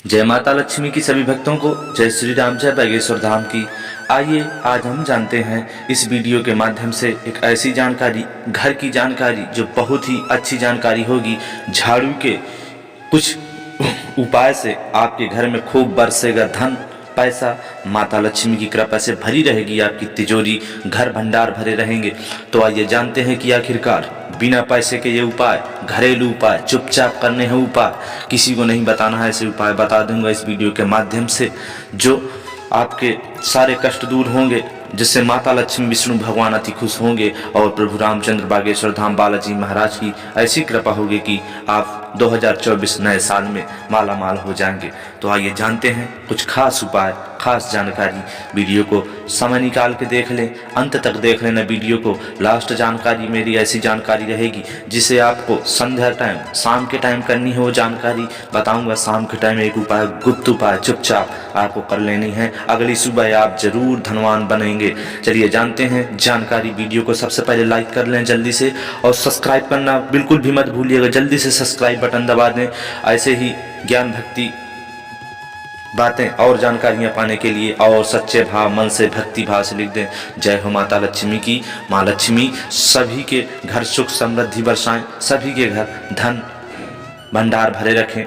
जय माता लक्ष्मी की सभी भक्तों को जय श्री राम, जय बागेश्वर धाम की। आइए आज हम जानते हैं इस वीडियो के माध्यम से एक ऐसी जानकारी, घर की जानकारी जो बहुत ही अच्छी जानकारी होगी। झाड़ू के कुछ उपाय से आपके घर में खूब बरसेगा धन, पैसा, माता लक्ष्मी की कृपा से भरी रहेगी आपकी तिजोरी, घर भंडार भरे रहेंगे। तो आइए जानते हैं कि आखिरकार बिना पैसे के ये उपाय, घरेलू उपाय, चुपचाप करने हैं उपाय, किसी को नहीं बताना है। ऐसे उपाय बता दूंगा इस वीडियो के माध्यम से जो आपके सारे कष्ट दूर होंगे, जिससे माता लक्ष्मी विष्णु भगवान अति खुश होंगे और प्रभु रामचंद्र बागेश्वर धाम बालाजी महाराज की ऐसी कृपा होगी कि आप 2024 नए साल में माला माल हो जाएंगे। तो आइए जानते हैं कुछ खास उपाय, खास जानकारी। वीडियो को समय निकाल के देख लें, अंत तक देख लेना वीडियो को। लास्ट जानकारी मेरी ऐसी जानकारी रहेगी जिसे आपको संध्या टाइम, शाम के टाइम करनी है। वो जानकारी बताऊंगा शाम के टाइम। एक उपाय, गुप्त उपाय, चुपचाप आपको कर लेनी है। अगली सुबह आप जरूर धनवान बनेंगे। चलिए जानते हैं जानकारी। वीडियो को सबसे पहले लाइक कर लें जल्दी से, और सब्सक्राइब करना बिल्कुल भी मत भूलिएगा। जल्दी से सब्सक्राइब बटन दबा दें। ऐसे ही ज्ञान भक्ति बातें और जानकारियां पाने के लिए और सच्चे भाव, मन से, भक्ति भाव से लिख दें जय हो माता लक्ष्मी की। माँ लक्ष्मी सभी के घर सुख समृद्धि बरसाएं, सभी के घर धन भंडार भरे रखें।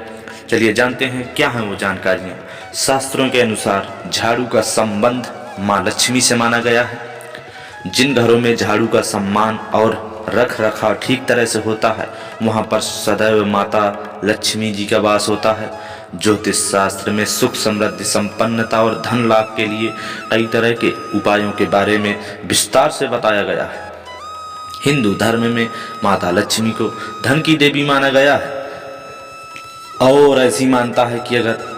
चलिए जानते हैं क्या हैं वो जानकारियां। शास्त्रों के अनुसार झाड़ू का संबंध माँ लक्ष्मी से माना गया है। जिन घरों में झाड़ू का सम्मान और रख रखाव ठीक तरह से होता है, वहाँ पर सदैव माता लक्ष्मी जी का वास होता है। ज्योतिष शास्त्र में सुख समृद्धि, संपन्नता और धन लाभ के लिए कई तरह के उपायों के बारे में विस्तार से बताया गया है। हिंदू धर्म में माता लक्ष्मी को धन की देवी माना गया है और ऐसी मानता है कि अगर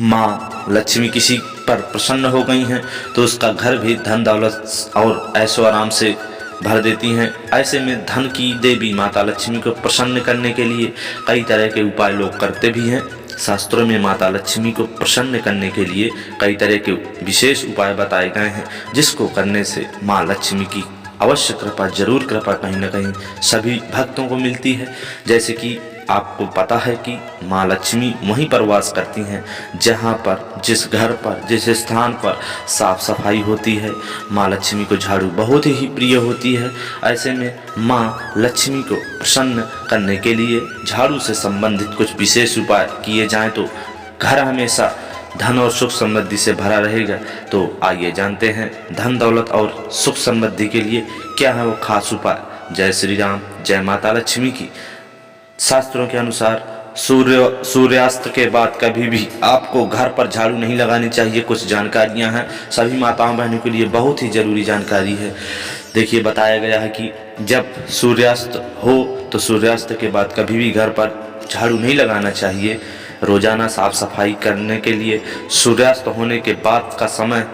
माँ लक्ष्मी किसी पर प्रसन्न हो गई हैं तो उसका घर भी धन दौलत और ऐशो आराम से भर देती हैं। ऐसे में धन की देवी माता लक्ष्मी को प्रसन्न करने के लिए कई तरह के उपाय लोग करते भी हैं। शास्त्रों में माता लक्ष्मी को प्रसन्न करने के लिए कई तरह के विशेष उपाय बताए गए हैं, जिसको करने से माँ लक्ष्मी की अवश्य कृपा, जरूर कृपा कहीं ना कहीं सभी भक्तों को मिलती है। जैसे कि आपको पता है कि माँ लक्ष्मी वहीं पर वास करती हैं जहाँ पर, जिस घर पर, जिस स्थान पर साफ सफाई होती है। माँ लक्ष्मी को झाड़ू बहुत ही प्रिय होती है। ऐसे में माँ लक्ष्मी को प्रसन्न करने के लिए झाड़ू से संबंधित कुछ विशेष उपाय किए जाएं तो घर हमेशा धन और सुख समृद्धि से भरा रहेगा। तो आइए जानते हैं धन दौलत और सुख समृद्धि के लिए क्या है वो खास उपाय। जय श्री राम, जय माता लक्ष्मी की। शास्त्रों के अनुसार सूर्यास्त के बाद कभी भी आपको घर पर झाड़ू नहीं लगानी चाहिए। कुछ जानकारियां हैं, सभी माताओं बहनों के लिए बहुत ही जरूरी जानकारी है। देखिए बताया गया है कि जब सूर्यास्त हो तो सूर्यास्त के बाद कभी भी घर पर झाड़ू नहीं लगाना चाहिए। रोजाना साफ सफाई करने के लिए सूर्यास्त होने के बाद का समय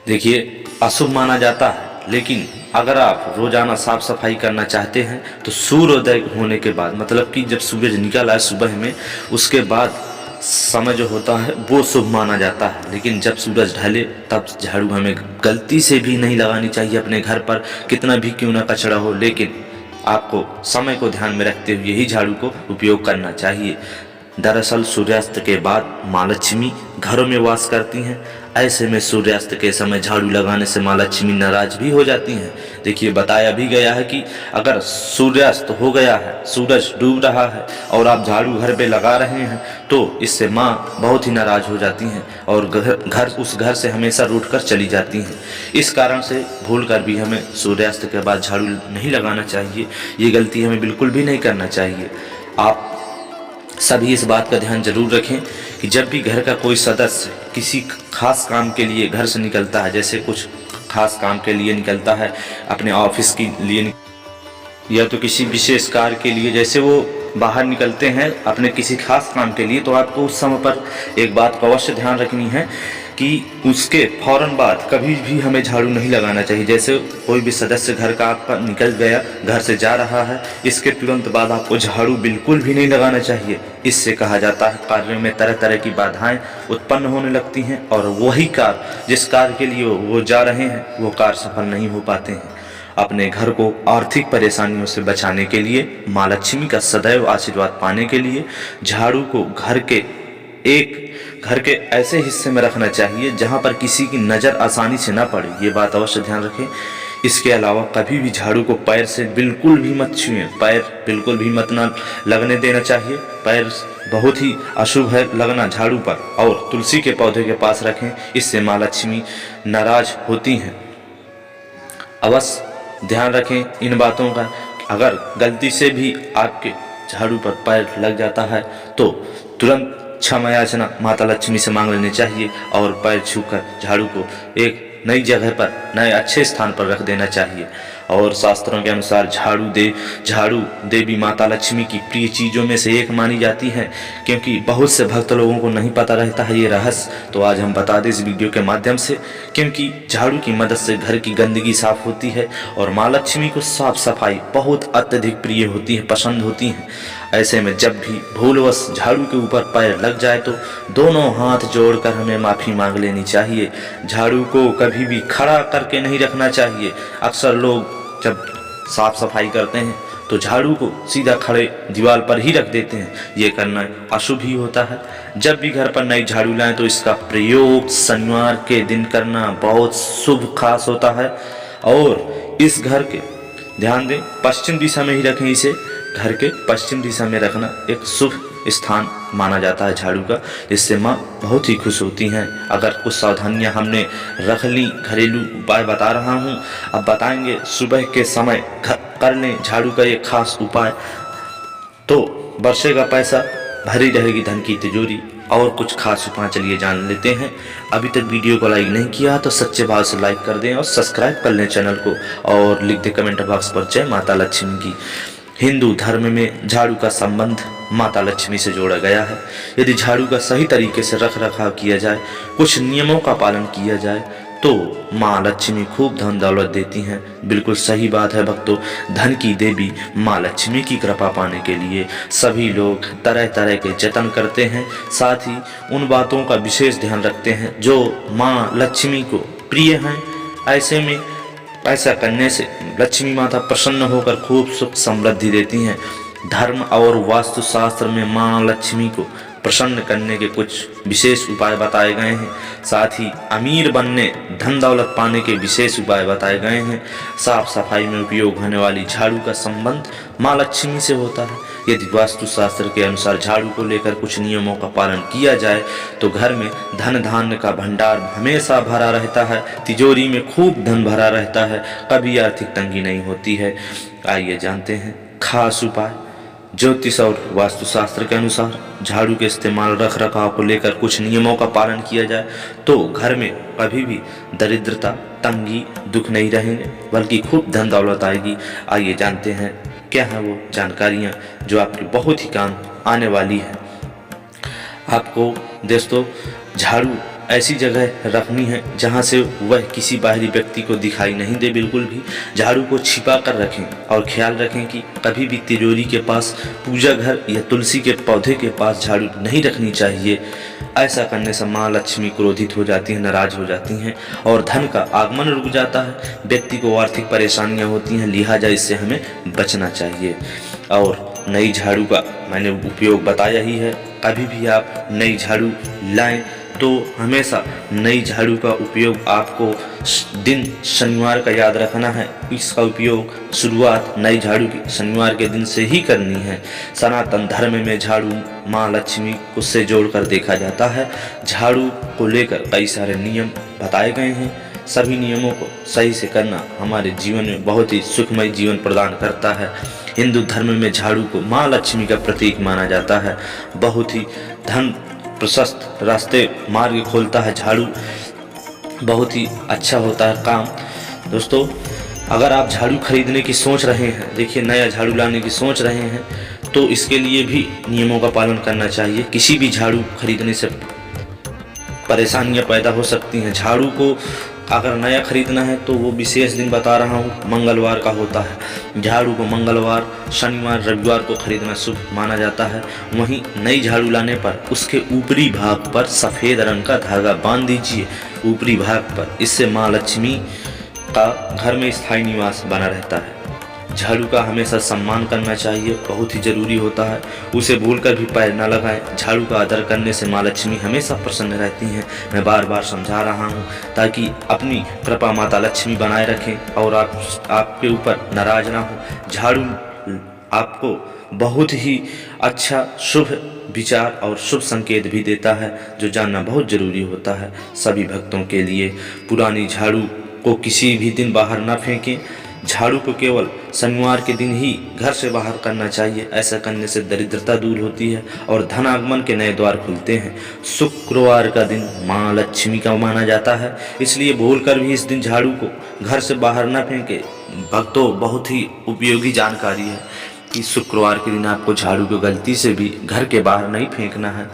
देखिए अशुभ माना जाता है, लेकिन अगर आप रोजाना साफ सफाई करना चाहते हैं तो सूर्योदय होने के बाद, मतलब कि जब सूरज निकल आए सुबह में, उसके बाद समय जो होता है वो शुभ माना जाता है। लेकिन जब सूरज ढले तब झाड़ू हमें गलती से भी नहीं लगानी चाहिए अपने घर पर, कितना भी क्यों ना कचरा हो। लेकिन आपको समय को ध्यान में रखते हुए ही झाड़ू को उपयोग करना चाहिए। दरअसल सूर्यास्त के बाद माँ लक्ष्मी घरों में वास करती हैं। ऐसे में सूर्यास्त के समय झाड़ू लगाने से माँ लक्ष्मी नाराज भी हो जाती हैं। देखिए बताया भी गया है कि अगर सूर्यास्त हो गया है, सूरज डूब रहा है और आप झाड़ू घर पे लगा रहे हैं तो इससे माँ बहुत ही नाराज हो जाती हैं और उस घर से हमेशा रूठ कर चली जाती हैं। इस कारण से भूल कर भी हमें सूर्यास्त के बाद झाड़ू नहीं लगाना चाहिए। ये गलती हमें बिल्कुल भी नहीं करना चाहिए। आप सभी इस बात का ध्यान जरूर रखें कि जब भी घर का कोई सदस्य किसी खास काम के लिए घर से निकलता है, जैसे कुछ खास काम के लिए निकलता है, अपने ऑफिस के लिए या तो किसी विशेष कार्य के लिए, जैसे वो बाहर निकलते हैं अपने किसी खास काम के लिए, तो आपको उस समय पर एक बात का अवश्य ध्यान रखनी है कि उसके फौरन बाद कभी भी हमें झाड़ू नहीं लगाना चाहिए। जैसे कोई भी सदस्य घर का आपका निकल गया, घर से जा रहा है, इसके तुरंत बाद आपको झाड़ू बिल्कुल भी नहीं लगाना चाहिए। इससे कहा जाता है कार्यों में तरह तरह की बाधाएं उत्पन्न होने लगती हैं और वही कार्य जिस कार्य के लिए वो जा रहे हैं वो कार्य सफल नहीं हो पाते हैं। अपने घर को आर्थिक परेशानियों से बचाने के लिए, माँ लक्ष्मी का सदैव आशीर्वाद पाने के लिए झाड़ू को घर के ऐसे हिस्से में रखना चाहिए जहां पर किसी की नज़र आसानी से ना पड़े। ये बात अवश्य ध्यान रखें। इसके अलावा कभी भी झाड़ू को पैर से बिल्कुल भी मत छुएं, पैर बिल्कुल भी मत ना लगने देना चाहिए। पैर बहुत ही अशुभ है लगना झाड़ू पर। और तुलसी के पौधे के पास रखें, इससे माँ लक्ष्मी नाराज होती हैं। अवश्य ध्यान रखें इन बातों का। अगर गलती से भी आपके झाड़ू पर पैर लग जाता है तो तुरंत क्षमा याचना माता लक्ष्मी से मांग लेनी चाहिए और पैर छूकर झाड़ू को एक नई जगह पर, नए अच्छे स्थान पर रख देना चाहिए। और शास्त्रों के अनुसार झाड़ू देवी माता लक्ष्मी की प्रिय चीज़ों में से एक मानी जाती है, क्योंकि बहुत से भक्त लोगों को नहीं पता रहता है ये रहस्य। तो आज हम बता दें इस वीडियो के माध्यम से, क्योंकि झाड़ू की मदद से घर की गंदगी साफ होती है और माँ लक्ष्मी को साफ सफाई बहुत अत्यधिक प्रिय होती है, पसंद होती है। ऐसे में जब भी भूलवश झाड़ू के ऊपर पैर लग जाए तो दोनों हाथ जोड़कर हमें माफ़ी मांग लेनी चाहिए। झाड़ू को कभी भी खड़ा करके नहीं रखना चाहिए। अक्सर लोग जब साफ सफाई करते हैं तो झाड़ू को सीधा खड़े दीवार पर ही रख देते हैं। ये करना अशुभ ही होता है। जब भी घर पर नई झाड़ू लाएं तो इसका प्रयोग शनिवार के दिन करना बहुत शुभ खास होता है। और इस घर के ध्यान दें पश्चिम दिशा में ही रखें, इसे घर के पश्चिम दिशा में रखना एक शुभ स्थान माना जाता है झाड़ू का, जिससे माँ बहुत ही खुश होती हैं। अगर कुछ सावधानियां हमने रख ली, घरेलू उपाय बता रहा हूँ, अब बताएंगे सुबह के समय कर लें झाड़ू का एक खास उपाय, तो वर्षे का पैसा भरी रहेगी धन की तिजोरी। और कुछ खास उपाय चलिए जान लेते हैं। अभी तक वीडियो को लाइक नहीं किया तो सच्चे भाव से लाइक कर दें और सब्सक्राइब कर लें चैनल को, और लिख दें कमेंट बॉक्स पर जय माता लक्ष्मी की। हिंदू धर्म में झाड़ू का संबंध माता लक्ष्मी से जोड़ा गया है। यदि झाड़ू का सही तरीके से रख रखाव किया जाए, कुछ नियमों का पालन किया जाए, तो माँ लक्ष्मी खूब धन दौलत देती हैं। बिल्कुल सही बात है भक्तों। धन की देवी माँ लक्ष्मी की कृपा पाने के लिए सभी लोग तरह तरह के जतन करते हैं, साथ ही उन बातों का विशेष ध्यान रखते हैं जो माँ लक्ष्मी को प्रिय हैं। ऐसे में ऐसा करने से लक्ष्मी माता प्रसन्न होकर खूब सुख समृद्धि देती हैं। धर्म और वास्तुशास्त्र में माँ लक्ष्मी को प्रसन्न करने के कुछ विशेष उपाय बताए गए हैं। साथ ही अमीर बनने, धन दौलत पाने के विशेष उपाय बताए गए हैं। साफ सफाई में उपयोग होने वाली झाड़ू का संबंध माँ लक्ष्मी से होता है। यदि वास्तुशास्त्र के अनुसार झाड़ू को लेकर कुछ नियमों का पालन किया जाए तो घर में धन धान्य का भंडार हमेशा भरा रहता है, तिजोरी में खूब धन भरा रहता है, कभी आर्थिक तंगी नहीं होती है। आइए जानते हैं खास उपाय। ज्योतिष और वास्तुशास्त्र के अनुसार झाड़ू के इस्तेमाल रख रखाव को लेकर कुछ नियमों का पालन किया जाए तो घर में कभी भी दरिद्रता, तंगी, दुख नहीं रहेंगे, बल्कि खूब धन दौलत आएगी। आइए जानते हैं क्या है वो जानकारियाँ जो आपकी बहुत ही काम आने वाली है। आपको दोस्तों झाड़ू ऐसी जगह रखनी है जहां से वह किसी बाहरी व्यक्ति को दिखाई नहीं दे। बिल्कुल भी झाड़ू को छिपा कर रखें और ख्याल रखें कि कभी भी तिजोरी के पास, पूजा घर या तुलसी के पौधे के पास झाड़ू नहीं रखनी चाहिए। ऐसा करने से माँ लक्ष्मी क्रोधित हो जाती हैं, नाराज हो जाती हैं और धन का आगमन रुक जाता है। व्यक्ति को आर्थिक परेशानियाँ होती हैं, लिहाजा इससे हमें बचना चाहिए। और नई झाड़ू का मैंने उपयोग बताया ही है। कभी भी आप नई झाड़ू लाएं तो हमेशा नई झाड़ू का उपयोग आपको दिन शनिवार का याद रखना है। इसका उपयोग शुरुआत नई झाड़ू की शनिवार के दिन से ही करनी है। सनातन धर्म में झाड़ू माँ लक्ष्मी को से जोड़कर देखा जाता है। झाड़ू को लेकर कई सारे नियम बताए गए हैं। सभी नियमों को सही से करना हमारे जीवन में बहुत ही सुखमय जीवन प्रदान करता है। हिंदू धर्म में झाड़ू को माँ लक्ष्मी का प्रतीक माना जाता है। बहुत ही धन प्रशस्त रास्ते मार्ग खोलता है झाड़ू, बहुत ही अच्छा होता है काम। दोस्तों अगर आप झाड़ू खरीदने की सोच रहे हैं, देखिए नया झाड़ू लाने की सोच रहे हैं, तो इसके लिए भी नियमों का पालन करना चाहिए। किसी भी झाड़ू खरीदने से परेशानियां पैदा हो सकती हैं। झाड़ू को अगर नया खरीदना है तो वो विशेष दिन बता रहा हूँ, मंगलवार का होता है। झाड़ू को मंगलवार, शनिवार, रविवार को खरीदना शुभ माना जाता है। वहीं नई झाड़ू लाने पर उसके ऊपरी भाग पर सफ़ेद रंग का धागा बांध दीजिए, ऊपरी भाग पर। इससे माँ लक्ष्मी का घर में स्थायी निवास बना रहता है। झाड़ू का हमेशा सम्मान करना चाहिए, बहुत ही जरूरी होता है। उसे भूलकर भी पैर न लगाएं। झाड़ू का आदर करने से माँ लक्ष्मी हमेशा प्रसन्न रहती हैं। मैं बार बार समझा रहा हूँ ताकि अपनी कृपा माता लक्ष्मी बनाए रखें और आपके ऊपर नाराज ना हो। झाड़ू आपको बहुत ही अच्छा शुभ विचार और शुभ संकेत भी देता है, जो जानना बहुत जरूरी होता है सभी भक्तों के लिए। पुरानी झाड़ू को किसी भी दिन बाहर ना फेंकें। झाड़ू को केवल शनिवार के दिन ही घर से बाहर करना चाहिए। ऐसा करने से दरिद्रता दूर होती है और धन आगमन के नए द्वार खुलते हैं। शुक्रवार का दिन माँ लक्ष्मी का माना जाता है, इसलिए भूलकर भी इस दिन झाड़ू को घर से बाहर न फेंके। भक्तों, बहुत ही उपयोगी जानकारी है कि शुक्रवार के दिन आपको झाड़ू को गलती से भी घर के बाहर नहीं फेंकना है।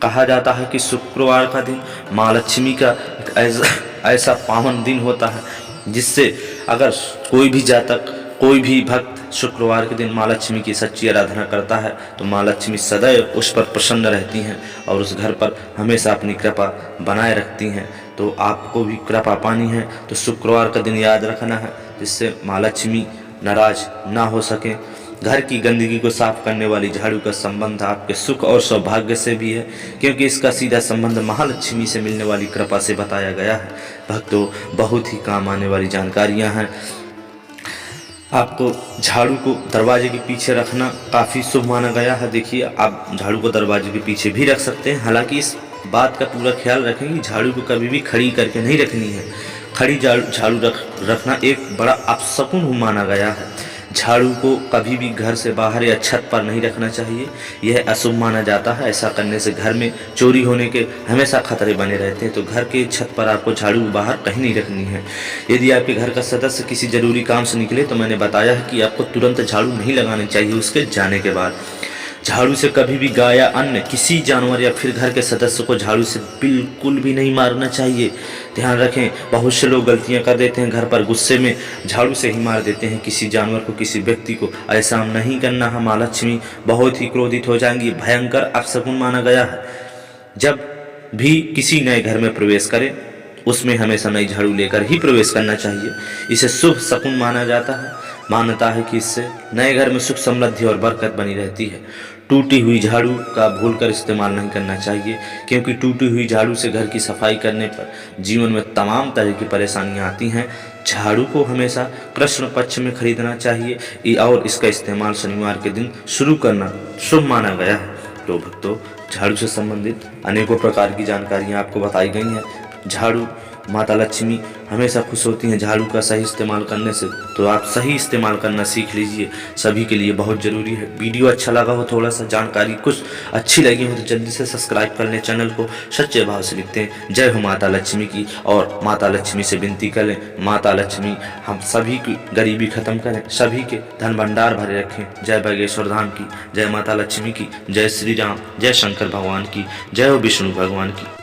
कहा जाता है कि शुक्रवार का दिन माँ लक्ष्मी का एक ऐसा पावन दिन होता है, जिससे अगर कोई भी जातक, कोई भी भक्त शुक्रवार के दिन माँ लक्ष्मी की सच्ची आराधना करता है तो माँ लक्ष्मी सदैव उस पर प्रसन्न रहती हैं और उस घर पर हमेशा अपनी कृपा बनाए रखती हैं। तो आपको भी कृपा पानी है तो शुक्रवार का दिन याद रखना है, जिससे माँ लक्ष्मी नाराज ना हो सके। घर की गंदगी को साफ करने वाली झाड़ू का संबंध आपके सुख और सौभाग्य से भी है, क्योंकि इसका सीधा संबंध महालक्ष्मी से मिलने वाली कृपा से बताया गया है। भक्तों, बहुत ही काम आने वाली जानकारियां हैं। आपको झाड़ू को दरवाजे के पीछे रखना काफ़ी शुभ माना गया है। देखिए, आप झाड़ू को दरवाजे के पीछे भी रख सकते हैं। हालांकि इस बात का पूरा ख्याल रखें कि झाड़ू को कभी भी खड़ी करके नहीं रखनी है। खड़ी झाड़ू रखना एक बड़ा अपशकुन माना गया है। झाड़ू को कभी भी घर से बाहर या छत पर नहीं रखना चाहिए, यह अशुभ माना जाता है। ऐसा करने से घर में चोरी होने के हमेशा खतरे बने रहते हैं। तो घर के छत पर आपको झाड़ू बाहर कहीं नहीं रखनी है। यदि आपके घर का सदस्य किसी जरूरी काम से निकले तो मैंने बताया है कि आपको तुरंत झाड़ू नहीं लगानी चाहिए उसके जाने के बाद। झाड़ू से कभी भी गाय या अन्य किसी जानवर या फिर घर के सदस्य को झाड़ू से बिल्कुल भी नहीं मारना चाहिए। ध्यान रखें, बहुत से लोग गलतियां कर देते हैं, घर पर गुस्से में झाड़ू से ही मार देते हैं किसी जानवर को, किसी व्यक्ति को। ऐसा नहीं करना है, माँ लक्ष्मी बहुत ही क्रोधित हो जाएंगी। भयंकर अपशकुन माना गया है। जब भी किसी नए घर में प्रवेश करें उसमें हमेशा नई झाड़ू लेकर ही प्रवेश करना चाहिए। इसे शुभ शकुन माना जाता है। मान्यता है कि इससे नए घर में सुख समृद्धि और बरकत बनी रहती है। टूटी हुई झाड़ू का भूलकर इस्तेमाल नहीं करना चाहिए, क्योंकि टूटी हुई झाड़ू से घर की सफाई करने पर जीवन में तमाम तरह की परेशानियां आती हैं। झाड़ू को हमेशा कृष्ण पक्ष में खरीदना चाहिए और इसका इस्तेमाल शनिवार के दिन शुरू करना शुभ माना गया है। तो भक्तों, झाड़ू से संबंधित अनेकों प्रकार की जानकारियाँ आपको बताई गई हैं। झाड़ू माता लक्ष्मी हमेशा खुश होती हैं झाड़ू का सही इस्तेमाल करने से, तो आप सही इस्तेमाल करना सीख लीजिए, सभी के लिए बहुत ज़रूरी है। वीडियो अच्छा लगा हो, थोड़ा सा जानकारी कुछ अच्छी लगी हो तो जल्दी से सब्सक्राइब कर लें चैनल को। सच्चे भाव से लिखते हैं जय हो माता लक्ष्मी की, और माता लक्ष्मी से विनती करें, माता लक्ष्मी हम सभी की गरीबी खत्म करें, सभी के धन भंडार भरे रखें। जय बागेश्वर धाम की, जय माता लक्ष्मी की, जय श्री राम, जय शंकर भगवान की, जय हो विष्णु भगवान की।